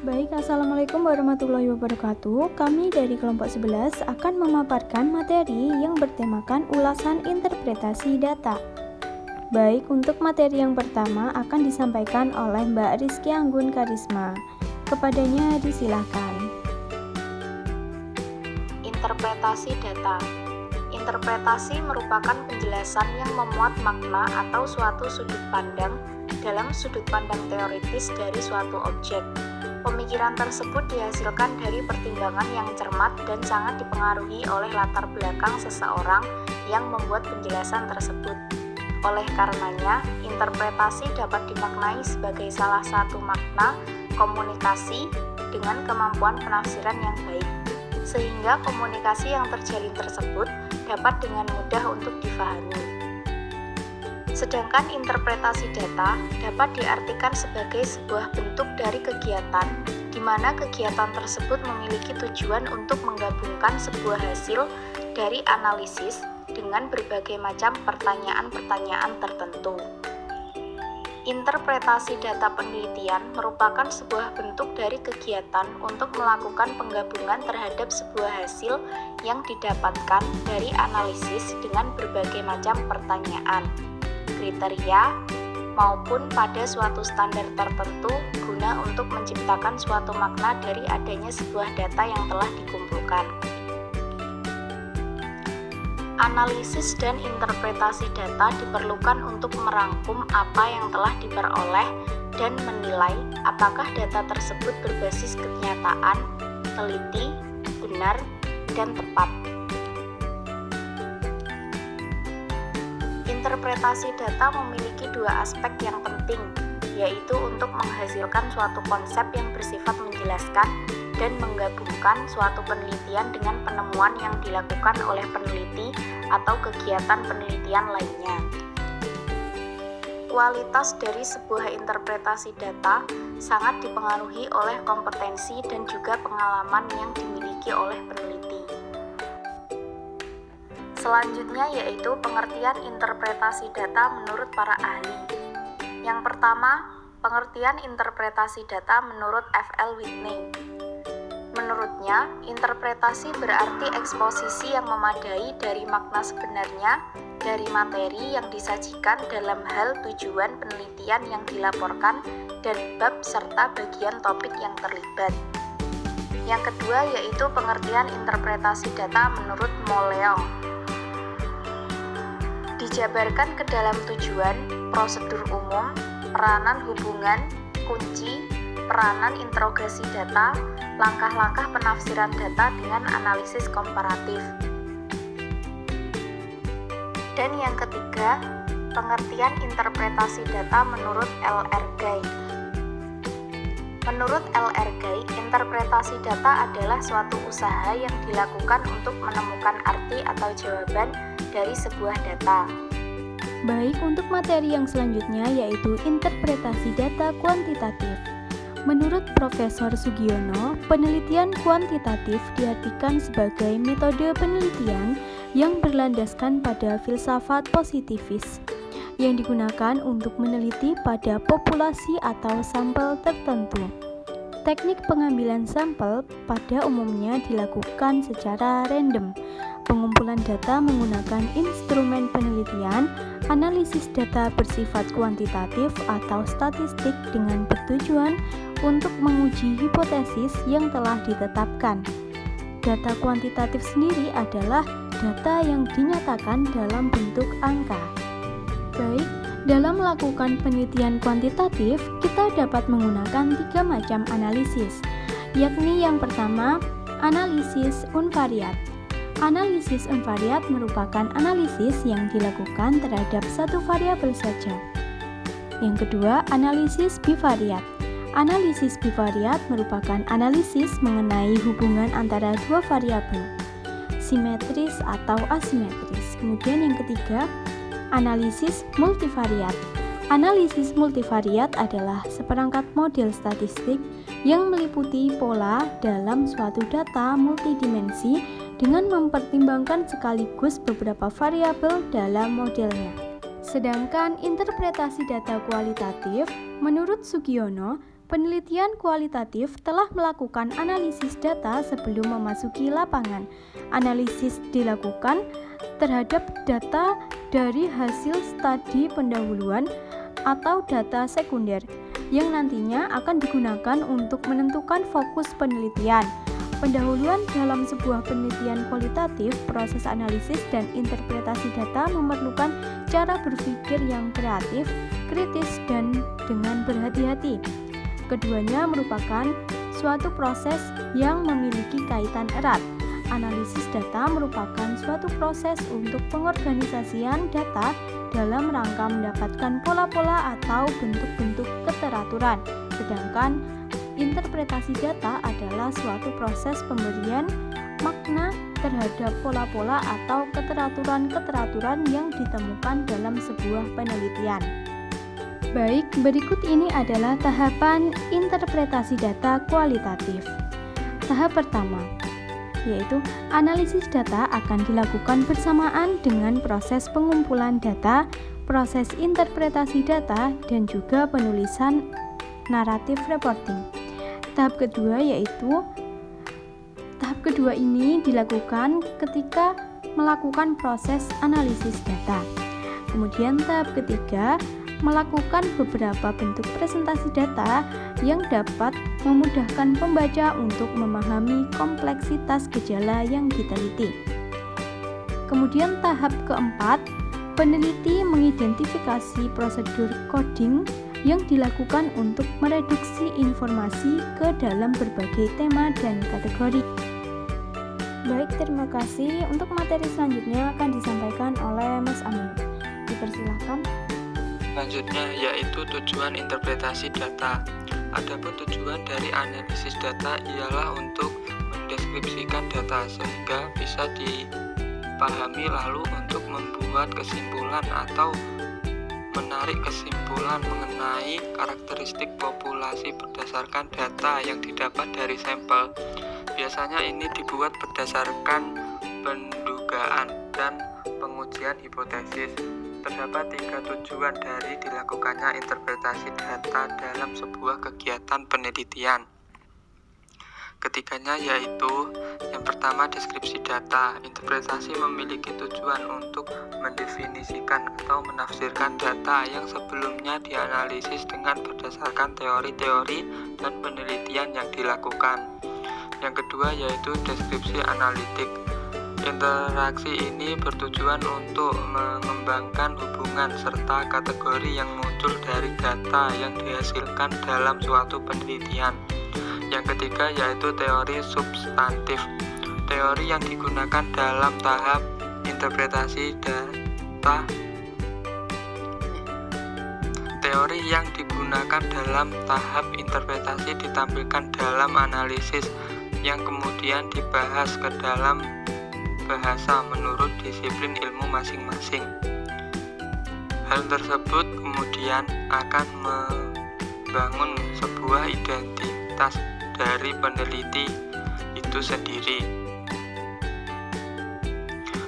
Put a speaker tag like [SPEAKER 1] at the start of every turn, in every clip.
[SPEAKER 1] Baik, Assalamualaikum warahmatullahi wabarakatuh. Kami dari kelompok 11 akan memaparkan materi yang bertemakan ulasan interpretasi data. Baik, untuk materi yang pertama akan disampaikan oleh Mbak Rizky Anggun Karisma. Kepadanya disilahkan.
[SPEAKER 2] Interpretasi data. Interpretasi merupakan penjelasan yang memuat makna atau suatu sudut pandang dalam sudut pandang teoritis dari suatu objek. Pemikiran tersebut dihasilkan dari pertimbangan yang cermat dan sangat dipengaruhi oleh latar belakang seseorang yang membuat penjelasan tersebut. Oleh karenanya, interpretasi dapat dimaknai sebagai salah satu makna komunikasi dengan kemampuan penafsiran yang baik, sehingga komunikasi yang terjalin tersebut dapat dengan mudah untuk difahami. Sedangkan interpretasi data dapat diartikan sebagai sebuah bentuk dari kegiatan, di mana kegiatan tersebut memiliki tujuan untuk menggabungkan sebuah hasil dari analisis dengan berbagai macam pertanyaan-pertanyaan tertentu. Interpretasi data penelitian merupakan sebuah bentuk dari kegiatan untuk melakukan penggabungan terhadap sebuah hasil yang didapatkan dari analisis dengan berbagai macam pertanyaan, kriteria, maupun pada suatu standar tertentu guna untuk menciptakan suatu makna dari adanya sebuah data yang telah dikumpulkan. Analisis dan interpretasi data diperlukan untuk merangkum apa yang telah diperoleh dan menilai apakah data tersebut berbasis kenyataan, teliti, benar, dan tepat. Interpretasi data memiliki dua aspek yang penting, yaitu untuk menghasilkan suatu konsep yang bersifat menjelaskan dan menggabungkan suatu penelitian dengan penemuan yang dilakukan oleh peneliti atau kegiatan penelitian lainnya. Kualitas dari sebuah interpretasi data sangat dipengaruhi oleh kompetensi dan juga pengalaman yang dimiliki oleh peneliti. Selanjutnya yaitu pengertian interpretasi data menurut para ahli. Yang pertama, pengertian interpretasi data menurut F.L. Whitney. Menurutnya, interpretasi berarti eksposisi yang memadai dari makna sebenarnya dari materi yang disajikan dalam hal tujuan penelitian yang dilaporkan dan bab serta bagian topik yang terlibat. Yang kedua yaitu pengertian interpretasi data menurut Moleong. Dijabarkan ke dalam tujuan, prosedur umum, peranan hubungan, kunci, peranan interogasi data, langkah-langkah penafsiran data dengan analisis komparatif. Dan yang ketiga, pengertian interpretasi data menurut L.R. Guy. Menurut L.R. Guy, interpretasi data adalah suatu usaha yang dilakukan untuk menemukan arti atau jawaban dari sebuah data.
[SPEAKER 1] Baik, untuk materi yang selanjutnya yaitu interpretasi data kuantitatif. Menurut Profesor Sugiono, penelitian kuantitatif diartikan sebagai metode penelitian yang berlandaskan pada filsafat positifis yang digunakan untuk meneliti pada populasi atau sampel tertentu. Teknik pengambilan sampel pada umumnya dilakukan secara random. Pengumpulan data menggunakan instrumen penelitian, analisis data bersifat kuantitatif atau statistik dengan bertujuan untuk menguji hipotesis yang telah ditetapkan. Data kuantitatif sendiri adalah data yang dinyatakan dalam bentuk angka. Baik, dalam melakukan penelitian kuantitatif, kita dapat menggunakan 3 macam analisis, yakni yang pertama, analisis unvariat. Analisis unvariat merupakan analisis yang dilakukan terhadap satu variabel saja. Yang kedua, analisis bivariat. Analisis bivariat merupakan analisis mengenai hubungan antara dua variabel, simetris atau asimetris. Kemudian yang ketiga, analisis multivariat. Analisis multivariat adalah seperangkat model statistik yang meliputi pola dalam suatu data multidimensi dengan mempertimbangkan sekaligus beberapa variabel dalam modelnya. Sedangkan interpretasi data kualitatif, menurut Sugiono, Penelitian kualitatif telah melakukan analisis data sebelum memasuki lapangan. Analisis dilakukan terhadap data dari hasil studi pendahuluan atau data sekunder yang nantinya akan digunakan untuk menentukan fokus penelitian. Pendahuluan dalam sebuah penelitian kualitatif, proses analisis dan interpretasi data memerlukan cara berpikir yang kreatif, kritis, dan dengan berhati-hati. Keduanya merupakan suatu proses yang memiliki kaitan erat. Analisis data merupakan suatu proses untuk pengorganisasian data dalam rangka mendapatkan pola-pola atau bentuk-bentuk keteraturan, sedangkan interpretasi data adalah suatu proses pemberian makna terhadap pola-pola atau keteraturan-keteraturan yang ditemukan dalam sebuah penelitian. Baik, berikut ini adalah tahapan interpretasi data kualitatif. Tahap pertama, yaitu analisis data akan dilakukan bersamaan dengan proses pengumpulan data, proses interpretasi data, dan juga penulisan naratif reporting. Tahap kedua ini dilakukan ketika melakukan proses analisis data. Kemudian tahap ketiga, melakukan beberapa bentuk presentasi data yang dapat memudahkan pembaca untuk memahami kompleksitas gejala yang diteliti. Kemudian tahap keempat, peneliti mengidentifikasi prosedur coding yang dilakukan untuk mereduksi informasi ke dalam berbagai tema dan kategori. Baik, terima kasih. Untuk materi selanjutnya akan disampaikan oleh Mas Amin. Dipersilahkan.
[SPEAKER 3] Selanjutnya yaitu tujuan interpretasi data. Adapun tujuan dari analisis data ialah untuk mendeskripsikan data sehingga bisa dipahami, lalu untuk membuat kesimpulan atau menarik kesimpulan mengenai karakteristik populasi berdasarkan data yang didapat dari sampel. Biasanya ini dibuat berdasarkan pendugaan dan pengujian hipotesis. Terdapat 3 tujuan dari dilakukannya interpretasi data dalam sebuah kegiatan penelitian. Ketiganya yaitu yang pertama, deskripsi data. Interpretasi memiliki tujuan untuk mendefinisikan atau menafsirkan data yang sebelumnya dianalisis dengan berdasarkan teori-teori dan penelitian yang dilakukan. Yang kedua yaitu deskripsi analitik. Interaksi ini bertujuan untuk mengembangkan hubungan serta kategori yang muncul dari data yang dihasilkan dalam suatu penelitian. Yang ketiga yaitu teori substantif. Teori yang digunakan dalam tahap interpretasi data. Teori yang digunakan dalam tahap interpretasi ditampilkan dalam analisis yang kemudian dibahas ke dalam bahasa menurut disiplin ilmu masing-masing. Hal tersebut kemudian akan membangun sebuah identitas dari peneliti itu sendiri.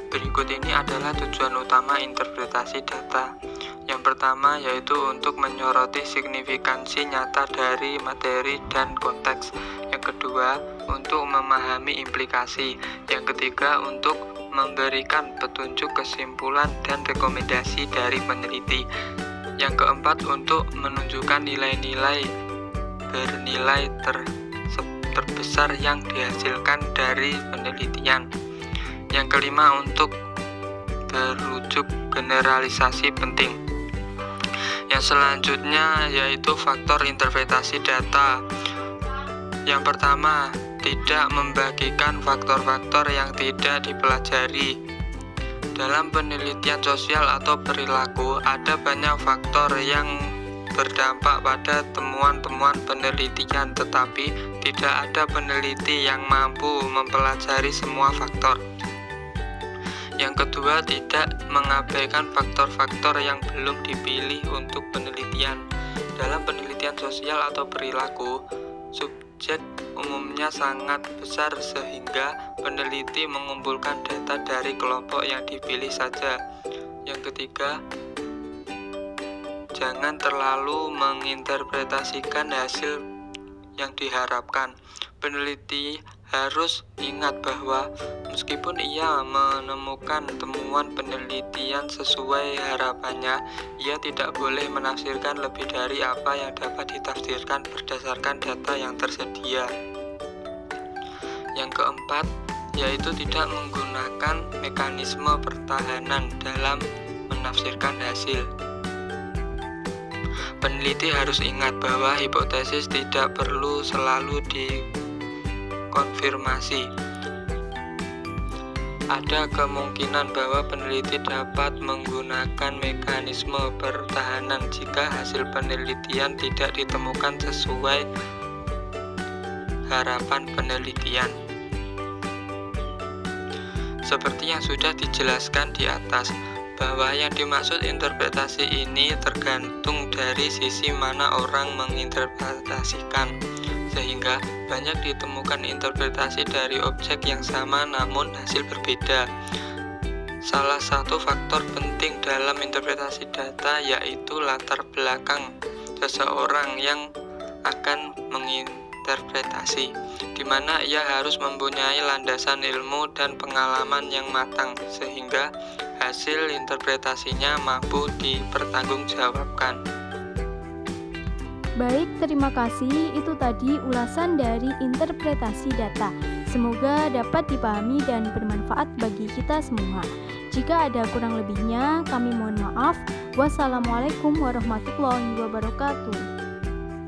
[SPEAKER 3] Berikut ini adalah tujuan utama interpretasi data. Yang pertama yaitu untuk menyoroti signifikansi nyata dari materi dan konteks. Yang kedua, untuk memahami implikasi. Yang ketiga, untuk memberikan petunjuk kesimpulan dan rekomendasi dari peneliti. Yang keempat, untuk menunjukkan nilai-nilai bernilai terbesar yang dihasilkan dari penelitian. Yang kelima, untuk berujuk generalisasi penting. Yang selanjutnya yaitu faktor interpretasi data. Yang pertama, tidak membagikan faktor-faktor yang tidak dipelajari. Dalam penelitian sosial atau perilaku, ada banyak faktor yang berdampak pada temuan-temuan penelitian, tetapi tidak ada peneliti yang mampu mempelajari semua faktor. Yang kedua, tidak mengabaikan faktor-faktor yang belum dipilih untuk penelitian. Dalam penelitian sosial atau perilaku, subjek umumnya sangat besar sehingga peneliti mengumpulkan data dari kelompok yang dipilih saja. Yang ketiga, jangan terlalu menginterpretasikan hasil yang diharapkan. Peneliti harus ingat bahwa meskipun ia menemukan temuan penelitian sesuai harapannya, ia tidak boleh menafsirkan lebih dari apa yang dapat ditafsirkan berdasarkan data yang tersedia. Yang keempat, yaitu tidak menggunakan mekanisme pertahanan dalam menafsirkan hasil. Peneliti harus ingat bahwa hipotesis tidak perlu selalu dikonfirmasi. Ada kemungkinan bahwa peneliti dapat menggunakan mekanisme pertahanan jika hasil penelitian tidak ditemukan sesuai harapan penelitian. Seperti yang sudah dijelaskan di atas, bahwa yang dimaksud interpretasi ini tergantung dari sisi mana orang menginterpretasikan, sehingga banyak ditemukan interpretasi dari objek yang sama namun hasil berbeda. Salah satu faktor penting dalam interpretasi data yaitu latar belakang seseorang yang akan menginterpretasi, di mana ia harus mempunyai landasan ilmu dan pengalaman yang matang, sehingga hasil interpretasinya mampu dipertanggungjawabkan.
[SPEAKER 1] Baik, terima kasih. Itu tadi ulasan dari interpretasi data. Semoga dapat dipahami dan bermanfaat bagi kita semua. Jika ada kurang lebihnya, kami mohon maaf. Wassalamualaikum warahmatullahi wabarakatuh.